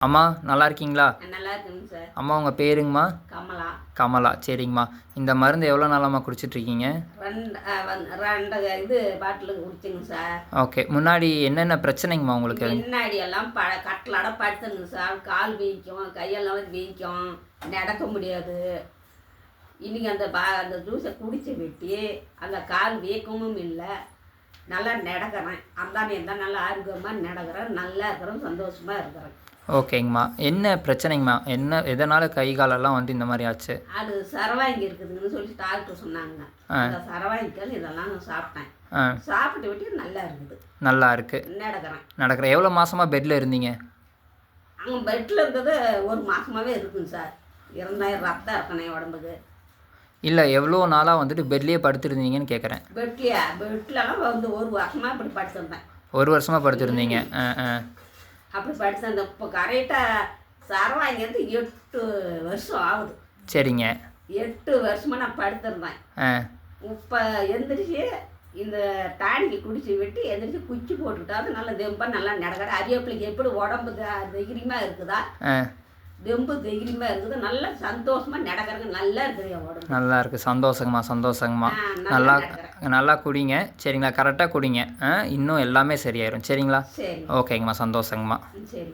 அம்மா நல்லா இருக்கீங்களா? நல்லா இருக்குங்க சார். அம்மா உங்கள் பேருங்கம்மா? கமலா. கமலா, சரிங்கம்மா. இந்த மருந்து எவ்வளோ நாளாம்மா குடிச்சிட்ருக்கீங்க? ரெண்டு இது பாட்டில் குடிச்சுங்க சார். ஓகே. முன்னாடி என்னென்ன பிரச்சனைங்கம்மா உங்களுக்கு? முன்னாடி எல்லாம் கட்டிலோட படுத்துங்க சார். கால் வீக்கும், கையெல்லாம் வீக்கும், நடக்க முடியாது. இன்னைக்கு அந்த ஜூஸை குடிச்சு விட்டு அந்த கால் வீக்கமும் இல்லை, நல்லா நடக்கிறேன். அந்தானே தான் நல்லா ஆரோக்கியமாக நடக்கிறேன், நல்லா இருக்கிறேன், சந்தோஷமாக இருக்கிறேன். ஓகேங்கம்மா. என்ன பிரச்சனைங்கம்மா? எதனால் கை காலெல்லாம் வந்து இந்த மாதிரி ஆச்சு? அது சரவாங்கி இருக்குதுன்னு சொல்லி டாக்டர் சொன்னாங்க. அந்த சரவாங்கிக்கால் இதெல்லாம் நான் சாப்பிட்டேன். சாப்பிட்டு விட்டு நல்லா இருக்குது. நல்லா இருக்கு. நடக்கிறேன். எவ்வளோ மாசமாக பெட்டில் இருந்தீங்க? அங்கே பெட்டில் இருந்தது ஒரு மாதமாகவே இருக்குங்க சார். 2000 ரத்தம் இருக்கணும் உடம்புக்கு. இல்லை, எவ்வளோ நாளாக வந்துட்டு பெட்லேயே படுத்துருந்தீங்கன்னு கேட்குறேன். பெட்லலாம் வந்து ஒரு வருஷமாக இப்படி படுத்துருந்தேன். ஒரு வருஷமாக படுத்துருந்தீங்க? அப்படி படுத்து இப்போ கரெக்டாக சரவாங்கிறது 8 வருஷம் ஆகுது. சரிங்க. 8 வருஷமாக நான் படுத்துருந்தேன். இப்போ எந்திரிச்சு இந்த டானிக்கு குடிச்சு விட்டு எந்திரிச்சு குச்சி போட்டுக்கிட்டாது நல்லா தெம்பாக நல்லா நடக்கிற. அரியப்பிள்ளைக்கு எப்படி உடம்பு தைரியமாக இருக்குதா, தெம்பு தைரியமாக இருக்குது, நல்லா சந்தோஷமாக நடக்கிறது, நல்லா இருக்குது என் உடம்பு. நல்லா இருக்குது. சந்தோஷங்கம்மா. நல்லா நல்லா குடிங்க, சரிங்களா? கரெக்டாக குடிங்க. இன்னும் எல்லாமே சரியாயிரும், சரிங்களா? சரி. ஓகேங்கம்மா, சந்தோஷங்கம்மா. சரி.